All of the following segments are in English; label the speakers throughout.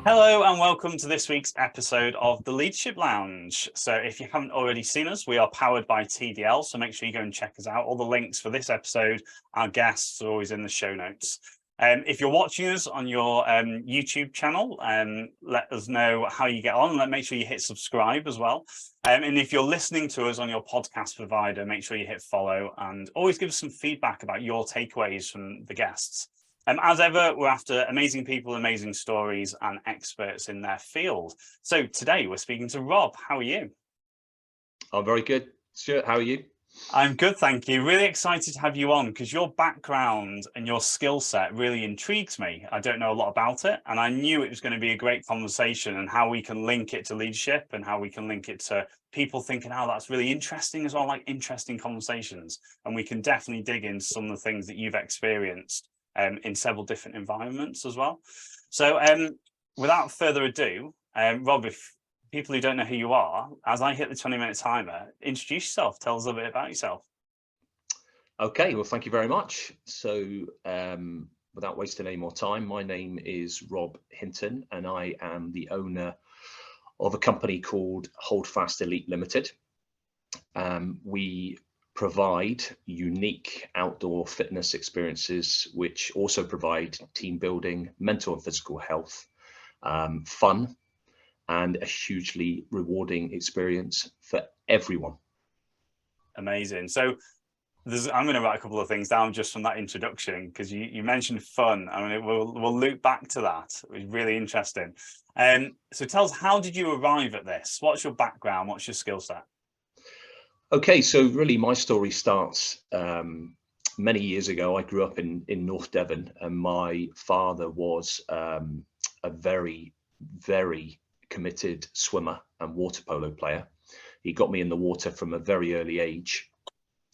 Speaker 1: Hello and welcome to this week's episode of the Leadership Lounge. So if you haven't already seen us, we are powered by TDL, so make sure you go and check us out. All the links for this episode, our guests are always in the show notes. If you're watching us on your YouTube channel, let us know how you get on. Make sure you hit subscribe as well. And if you're listening to us on your podcast provider, make sure you hit follow and always give us some feedback about your takeaways from the guests. As ever, we're after amazing people, amazing stories, and experts in their field. So today we're speaking to Rob. How are you?
Speaker 2: I'm very good. Stuart, how are you?
Speaker 1: I'm good, thank you. Really excited to have you on because your background and your skill set really intrigues me. I don't know a lot about it, and I knew it was going to be a great conversation and how we can link it to leadership and how we can link it to people thinking, oh, that's really interesting as well, like interesting conversations. And we can definitely dig into some of the things that you've experienced in several different environments as well. So without further ado, Rob, if people who don't know who you are, as I hit the 20-minute timer, introduce yourself, tell us a bit about yourself.
Speaker 2: Okay, well, thank you very much. So without wasting any more time, my name is Rob Hinton and I am the owner of a company called Holdfast Elite Limited. We provide unique outdoor fitness experiences, which also provide team building, mental and physical health, fun, and a hugely rewarding experience for everyone.
Speaker 1: Amazing. So I'm going to write a couple of things down just from that introduction, because you mentioned fun. I mean, we'll loop back to that. It was really interesting. So tell us, how did you arrive at this? What's your background? What's your skill set?
Speaker 2: Okay, so really my story starts many years ago. I grew up in North Devon, and my father was a very, very committed swimmer and water polo player. He got me in the water from a very early age,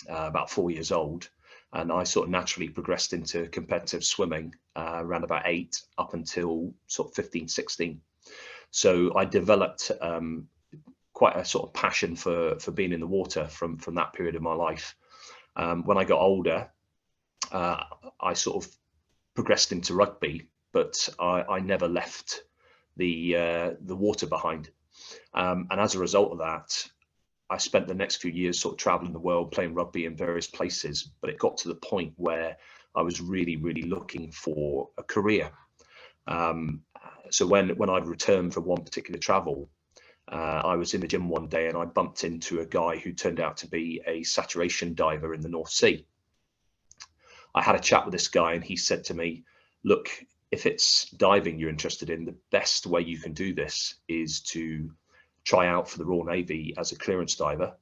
Speaker 2: about 4 years old, and I sort of naturally progressed into competitive swimming around about 8 up until sort of 15, 16. So I developed quite a sort of passion for being in the water from that period of my life. When I got older, I sort of progressed into rugby, but I never left the water behind. And as a result of that, I spent the next few years sort of traveling the world playing rugby in various places, but it got to the point where I was really, really looking for a career. So when I'd returned from one particular travel, I was in the gym one day and I bumped into a guy who turned out to be a saturation diver in the North Sea. I had a chat with this guy and he said to me, look, if it's diving you're interested in, the best way you can do this is to try out for the Royal Navy as a clearance diver.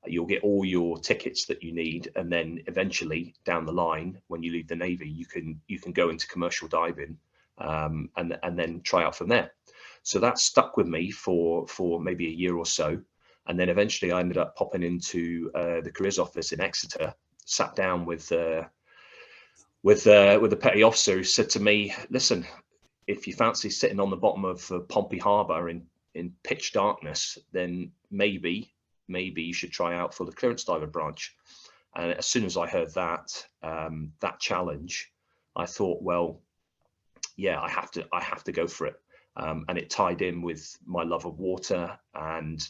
Speaker 2: You'll get all your tickets that you need, and then eventually down the line, when you leave the Navy, you can go into commercial diving and then try out from there. So that stuck with me for maybe a year or so, and then eventually I ended up popping into the careers office in Exeter, sat down with the petty officer, who said to me, listen, if you fancy sitting on the bottom of Pompey Harbour in pitch darkness, then maybe you should try out for the clearance diver branch. And as soon as I heard that challenge, I thought, well, yeah, I have to go for it. And it tied in with my love of water and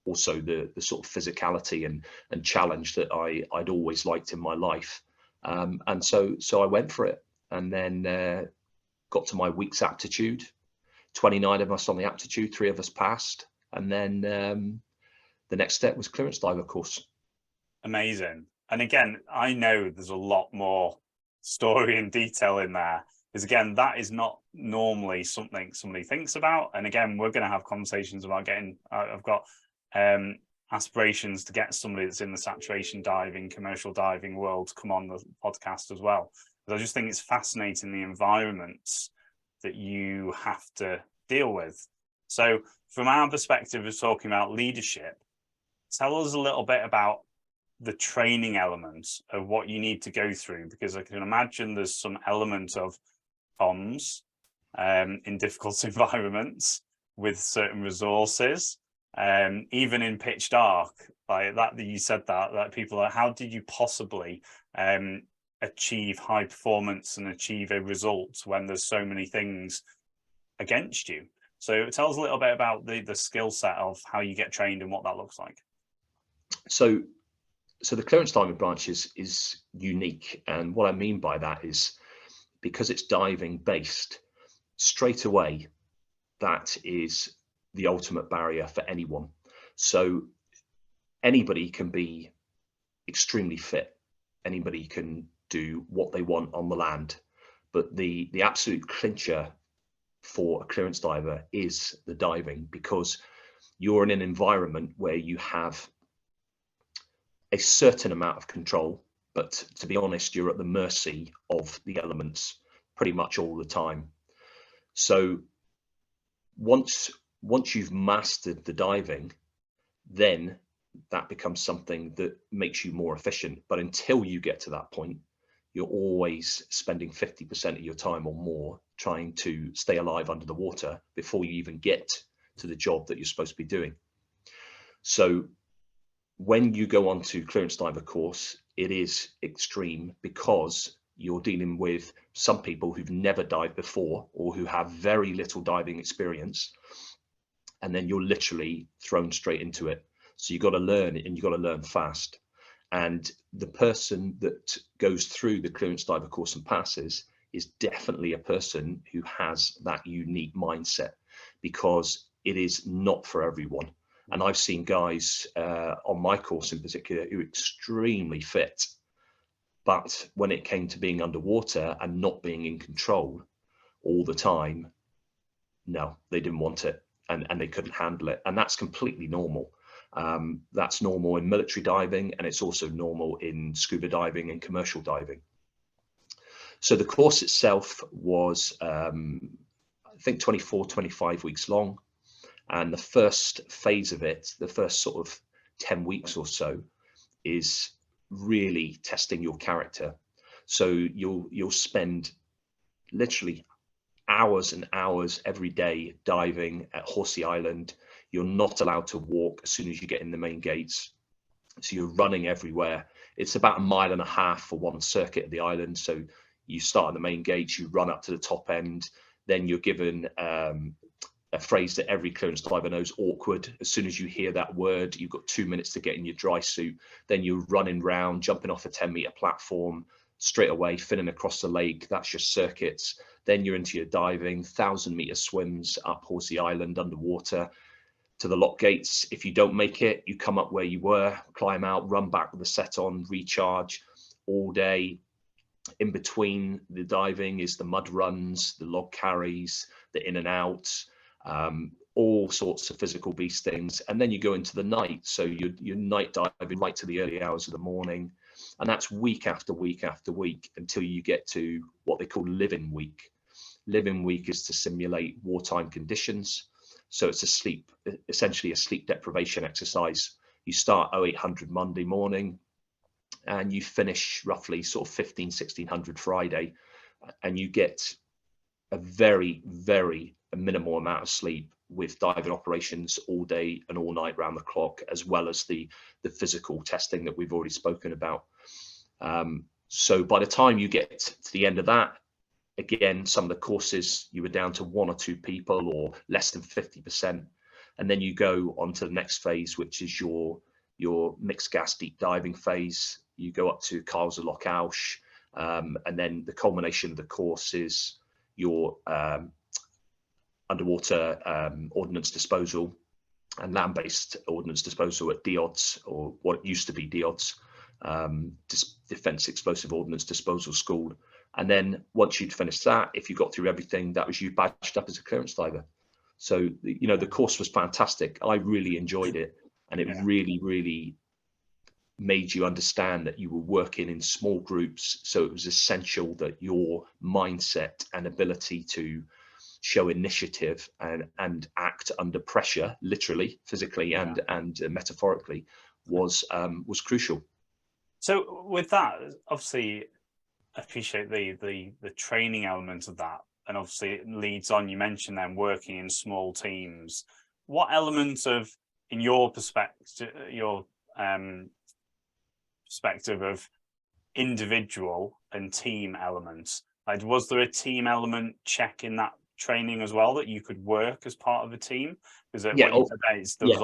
Speaker 2: also the sort of physicality and challenge that I'd always liked in my life. And so I went for it, and then got to my week's aptitude. 29 of us on the aptitude, 3 of us passed, and then the next step was clearance diver course.
Speaker 1: Amazing. And again, I know there's a lot more story and detail in there, because again, that is not normally something somebody thinks about. And again, we're going to have conversations about I've got aspirations to get somebody that's in the saturation diving, commercial diving world to come on the podcast as well. But I just think it's fascinating, the environments that you have to deal with. So from our perspective of talking about leadership, tell us a little bit about the training elements of what you need to go through, because I can imagine there's some element of comms in difficult environments with certain resources, even in pitch dark, like that you said that people are, how did you possibly achieve high performance and achieve a result when there's so many things against you. So tell us a little bit about the skill set of how you get trained and what that looks like.
Speaker 2: So the clearance diving branch is unique, and what I mean by that is because it's diving based, straight away that is the ultimate barrier for anyone. So anybody can be extremely fit, anybody can do what they want on the land, but the absolute clincher for a clearance diver is the diving, because you're in an environment where you have a certain amount of control, but to be honest, you're at the mercy of the elements pretty much all the time. So once you've mastered the diving, then that becomes something that makes you more efficient. But until you get to that point, you're always spending 50% of your time or more trying to stay alive under the water before you even get to the job that you're supposed to be doing. So when you go on to clearance diver course, it is extreme because you're dealing with some people who've never dived before or who have very little diving experience, and then you're literally thrown straight into it. So you've got to learn, and you've got to learn fast. And the person that goes through the clearance diver course and passes is definitely a person who has that unique mindset, because it is not for everyone. And I've seen guys on my course in particular who are extremely fit, but when it came to being underwater and not being in control all the time, no, they didn't want it, and they couldn't handle it. And that's completely normal. That's normal in military diving, and it's also normal in scuba diving and commercial diving. So the course itself was, I think 24, 25 weeks long. And the first phase of it, the first sort of 10 weeks or so, is really testing your character. So you'll spend literally hours and hours every day diving at Horsey Island. You're not allowed to walk as soon as you get in the main gates. So you're running everywhere. It's about 1.5 miles for one circuit of the island. So you start at the main gates, you run up to the top end, then you're given a phrase that every clearance diver knows, awkward. As soon as you hear that word, you've got 2 minutes to get in your dry suit. Then you're running round, jumping off a 10-meter platform, straight away, finning across the lake. That's your circuits. Then you're into your diving, 1,000-meter swims up Horsey Island underwater to the lock gates. If you don't make it, you come up where you were, climb out, run back with the set on, recharge all day. In between the diving is the mud runs, the log carries, the in and outs, all sorts of physical beast things. And then you go into the night. So you're night diving right to the early hours of the morning. And that's week after week after week until you get to what they call living week. Living week is to simulate wartime conditions. So it's essentially a sleep deprivation exercise. You start 0800 Monday morning and you finish roughly sort of 1600 Friday, and you get a very, very minimal amount of sleep with diving operations all day and all night round the clock, as well as the physical testing that we've already spoken about. So by the time you get to the end of that, again, some of the courses you were down to 1 or 2 people or less than 50%. And then you go on to the next phase, which is your mixed gas deep diving phase. You go up to Carl's Loch Ausch, and then the culmination of the course is your underwater ordnance disposal and land-based ordnance disposal at DODS, or what used to be DODS, Defence Explosive Ordnance Disposal School. And then once you'd finished that, if you got through everything, that was you badged up as a clearance diver. So, you know, the course was fantastic. I really enjoyed it. And it really, really made you understand that you were working in small groups. So it was essential that your mindset and ability to show initiative and act under pressure, literally, physically, and metaphorically, was crucial.
Speaker 1: So with that, obviously, I appreciate the training element of that, and obviously it leads on. You mentioned then working in small teams. What elements of, in your perspective, perspective of individual and team elements, like was there a team element check in that training as well, that you could work as part of a team? Because
Speaker 2: Yeah.
Speaker 1: what you said there is there was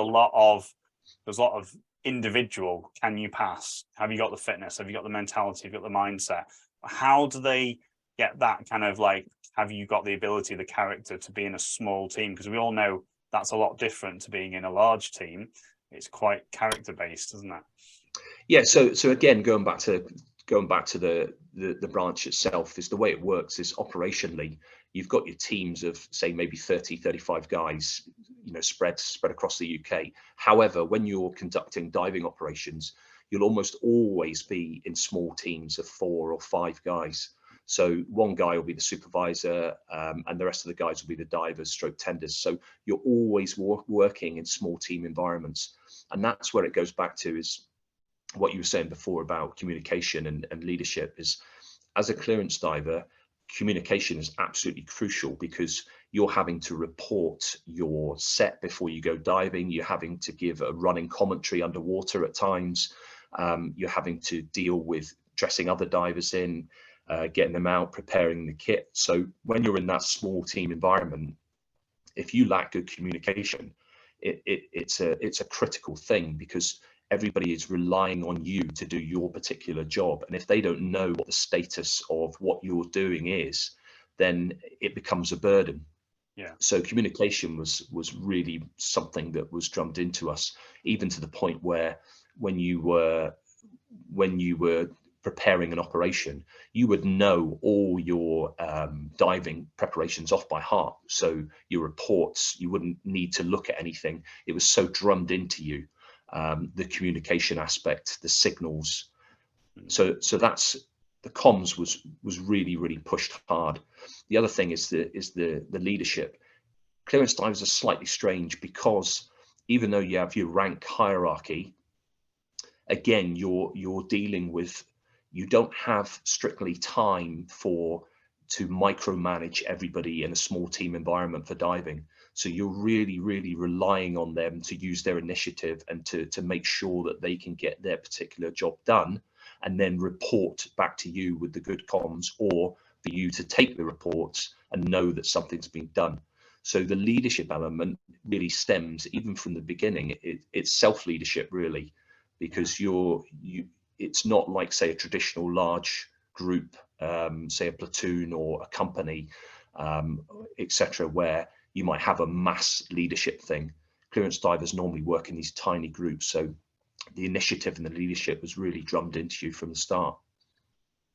Speaker 1: a lot of individual. Can you pass? Have you got the fitness? Have you got the mentality? Have you got the mindset? How do they get that kind of like, have you got the ability, the character to be in a small team? Because we all know that's a lot different to being in a large team. It's quite character based, isn't it?
Speaker 2: Yeah. So again, going back to the branch itself, is the way it works is operationally, you've got your teams of, say, maybe 30, 35 guys, spread across the UK. However, when you're conducting diving operations, you'll almost always be in small teams of 4 or 5 guys. So one guy will be the supervisor, and the rest of the guys will be the divers, stroke tenders. So you're always working in small team environments. And that's where it goes back to, is what you were saying before about communication and leadership. Is, as a clearance diver, communication is absolutely crucial, because you're having to report your set before you go diving. You're having to give a running commentary underwater at times. You're having to deal with dressing other divers in, getting them out, preparing the kit. So when you're in that small team environment, if you lack good communication, it's a critical thing, because everybody is relying on you to do your particular job. And if they don't know what the status of what you're doing is, then it becomes a burden.
Speaker 1: Yeah.
Speaker 2: So communication was really something that was drummed into us, even to the point where when you were preparing an operation, you would know all your diving preparations off by heart. So your reports, you wouldn't need to look at anything. It was so drummed into you. The communication aspect, the signals. So that's, the comms was really, really pushed hard. The other thing is the leadership. Clearance divers are slightly strange, because even though you have your rank hierarchy, again, you're dealing with, you don't have strictly time to micromanage everybody in a small team environment for diving. So you're really, really relying on them to use their initiative and to make sure that they can get their particular job done, and then report back to you with the good comms, or for you to take the reports and know that something's been done. So the leadership element really stems, even from the beginning, it's self-leadership really, because it's not like, say, a traditional large group, say a platoon or a company, etc., where you might have a mass leadership thing. Clearance divers normally work in these tiny groups, so the initiative and the leadership was really drummed into you from the start.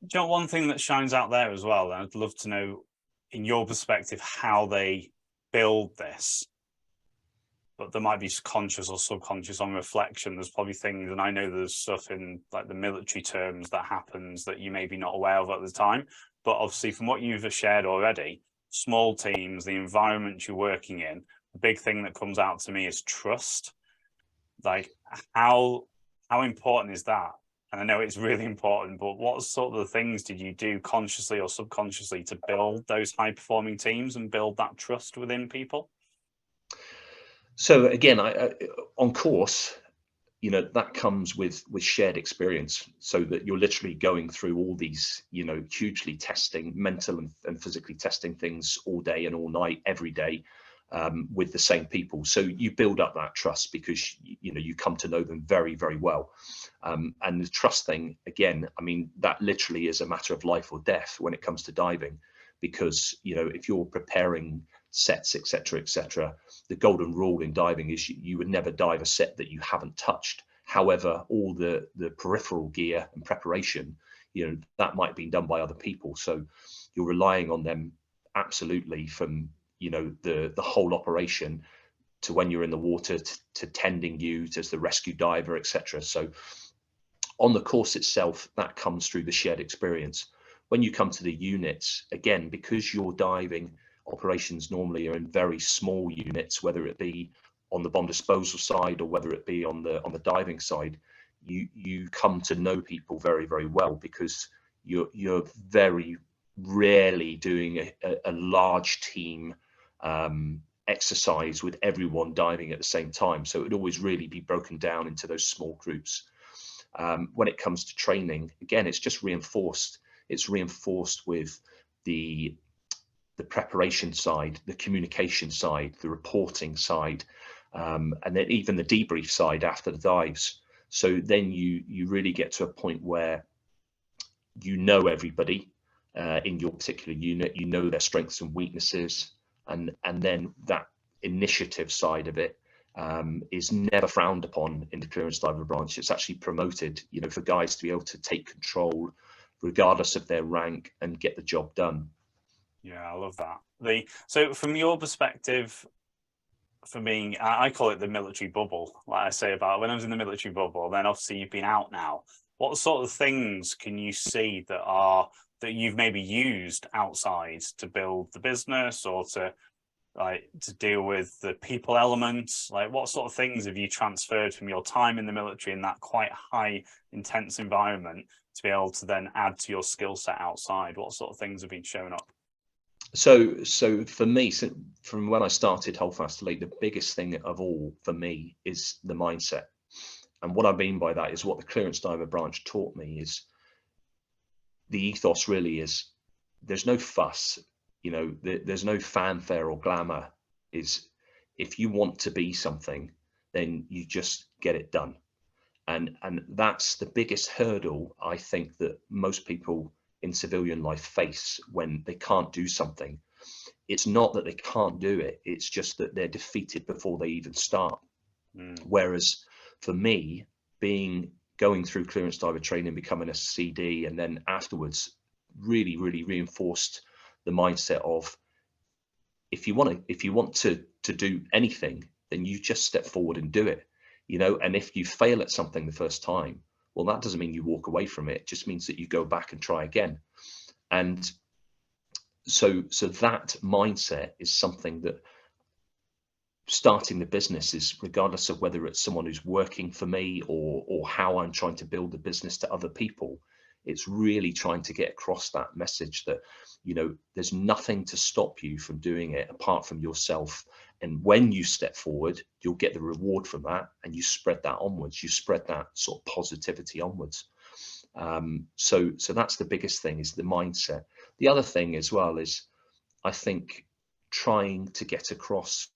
Speaker 1: Do you know one thing that shines out there as well, and I'd love to know, in your perspective, how they build this? But there might be conscious or subconscious on reflection. There's probably things, and I know there's stuff in like the military terms that happens that you may be not aware of at the time. But obviously, from what you've shared already, small teams, the environment you're working in, the big thing that comes out to me is trust. Like, how important is that? And I know it's really important, but what sort of things did you do consciously or subconsciously to build those high performing teams and build that trust within people?
Speaker 2: So again, I on course, that comes with shared experience, so that you're literally going through all these, hugely testing, mental and physically testing things all day and all night, every day, with the same people. So you build up that trust, because you come to know them very, very well. And the trust thing, again, I mean, that literally is a matter of life or death when it comes to diving, because if you're preparing sets, etc., the golden rule in diving is you would never dive a set that you haven't touched. However, all the peripheral gear and preparation, that might have been done by other people, so you're relying on them absolutely, from the whole operation to when you're in the water, to tending you as the rescue diver, etc. So on the course itself, that comes through the shared experience. When you come to the units, again, because you're diving, operations normally are in very small units, whether it be on the bomb disposal side or whether it be on the diving side, you come to know people very, very well, because you're very rarely doing a large team exercise with everyone diving at the same time. So it would always really be broken down into those small groups. When it comes to training, again, it's just reinforced. It's reinforced with the the preparation side, the communication side, the reporting side, and then even the debrief side after the dives. So then you really get to a point where you know everybody in your particular unit, you know their strengths and weaknesses, and then that initiative side of it is never frowned upon in the clearance diver branch. It's actually promoted, you know, for guys to be able to take control regardless of their rank and get the job done.
Speaker 1: Yeah, I love that. So from your perspective, for me, I call it the military bubble. Like I say about when I was in the military bubble, then obviously you've been out now. What sort of things can you see that you've maybe used outside to build the business, or to deal with the people elements? Like, what sort of things have you transferred from your time in the military in that quite high, intense environment to be able to then add to your skill set outside? What sort of things have been shown up?
Speaker 2: So for me, from when I started Holdfast Elite, the biggest thing of all for me is the mindset. And what I mean by that is what the clearance diver branch taught me is the ethos really is there's no fuss, you know, there's no fanfare or glamour. Is if you want to be something, then you just get it done. And that's the biggest hurdle I think that most people in civilian life face when they can't do something. It's not that they can't do it, it's just that they're defeated before they even start. Whereas for me, going through clearance diver training, becoming a CD, and then afterwards really reinforced the mindset of if you want to do anything, then you just step forward and do it, you know. And if you fail at something the first time, well, that doesn't mean you walk away from it. It just means that you go back and try again. And so that mindset is something that starting the business is, regardless of whether it's someone who's working for me or how I'm trying to build the business to other people, it's really trying to get across that message that, you know, there's nothing to stop you from doing it apart from yourself. And when you step forward, you'll get the reward from that, and you spread that onwards. You spread that sort of positivity onwards. So that's the biggest thing, is the mindset. The other thing as well is, I think, trying to get across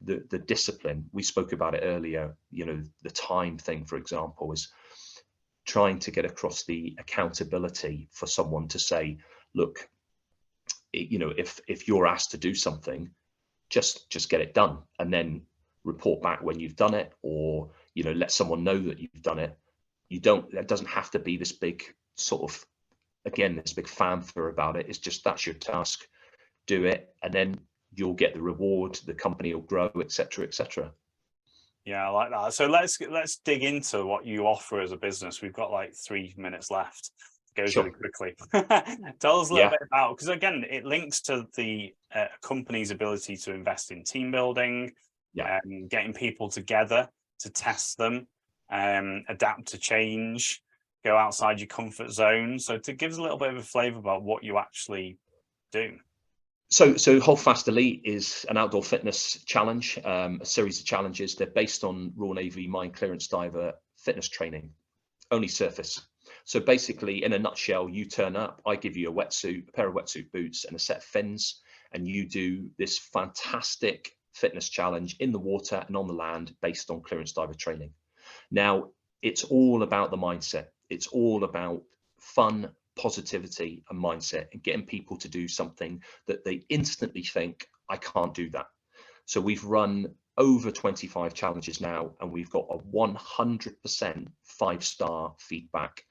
Speaker 2: the discipline. We spoke about it earlier, you know, the time thing, for example, is trying to get across the accountability for someone to say, look, you know, if you're asked to do something, just get it done, and then report back when you've done it, or, you know, let someone know that you've done it. That doesn't have to be this big sort of, again, this big fanfare about it. It's just, that's your task, do it, and then you'll get the reward, the company will grow, etc., etc.
Speaker 1: Yeah, I like that. So let's dig into what you offer as a business. We've got like 3 minutes left. It goes really quickly. Tell us a little bit about, because again, it links to the company's ability to invest in team building, getting people together to test them, adapt to change, go outside your comfort zone. So to give us a little bit of a flavour about what you actually do.
Speaker 2: So Holdfast Elite is an outdoor fitness challenge, a series of challenges. They're based on Royal Navy mine clearance diver fitness training, only surface. So basically, in a nutshell, you turn up, I give you a wetsuit, a pair of wetsuit boots and a set of fins, and you do this fantastic fitness challenge in the water and on the land based on clearance diver training. Now, it's all about the mindset. It's all about fun, positivity and mindset, and getting people to do something that they instantly think, I can't do that. So we've run over 25 challenges now, and we've got a 100% 5-star feedback.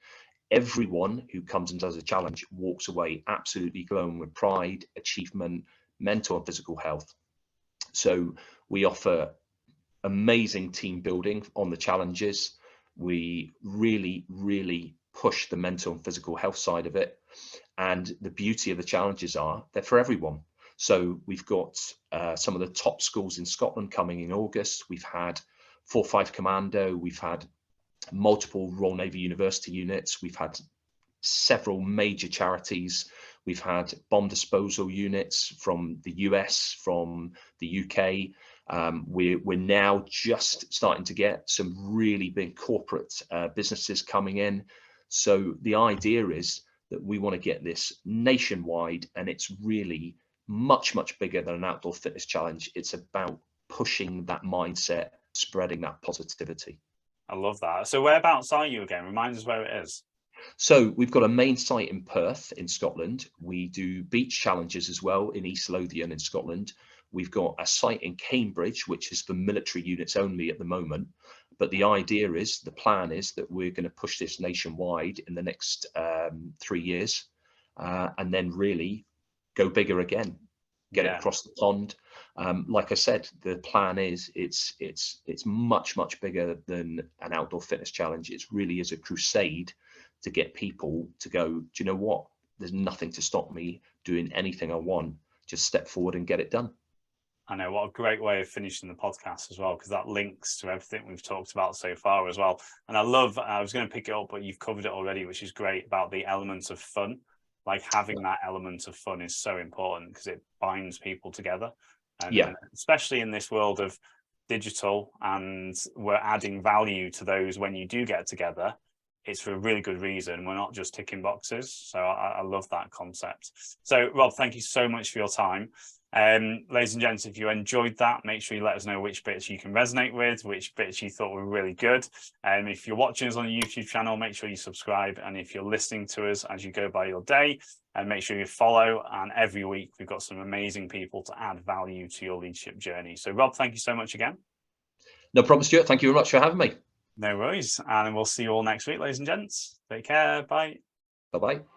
Speaker 2: Everyone who comes and does a challenge walks away absolutely glowing with pride, achievement, mental and physical health. So we offer amazing team building on the challenges. We really push the mental and physical health side of it. And the beauty of the challenges are they're for everyone. So we've got some of the top schools in Scotland coming in August. We've had 4-5 Commando. We've had multiple Royal Navy University units. We've had several major charities. We've had bomb disposal units from the US, from the UK. We're now just starting to get some really big corporate businesses coming in. So the idea is that we want to get this nationwide, and it's really much, much bigger than an outdoor fitness challenge. It's about pushing that mindset, spreading that positivity.
Speaker 1: I love that. So whereabouts are you again? Remind us where it is.
Speaker 2: So we've got a main site in Perth in Scotland. We do beach challenges as well in East Lothian in Scotland. We've got a site in Cambridge, which is for military units only at the moment. But the idea is, the plan is that we're going to push this nationwide in the next 3 years, and then really go bigger again, get it across the pond. Like I said, the plan is it's much, much bigger than an outdoor fitness challenge. It really is a crusade to get people to go, do you know what? There's nothing to stop me doing anything I want. Just step forward and get it done.
Speaker 1: I know, what a great way of finishing the podcast as well, because that links to everything we've talked about so far as well. And I was going to pick it up, but you've covered it already, which is great, about the elements of fun. Like having that element of fun is so important because it binds people together. And especially in this world of digital, and we're adding value to those when you do get together, it's for a really good reason. We're not just ticking boxes. So I love that concept. So Rob, thank you so much for your time. Ladies and gents, if you enjoyed that, make sure you let us know which bits you can resonate with, which bits you thought were really good. And if you're watching us on the YouTube channel, make sure you subscribe. And if you're listening to us as you go by your day, and make sure you follow. And every week we've got some amazing people to add value to your leadership journey. So Rob, thank you so much again.
Speaker 2: No problem, Stuart. Thank you very much for having me.
Speaker 1: No worries. And we'll see you all next week, ladies and gents. Take care. Bye.
Speaker 2: Bye-bye.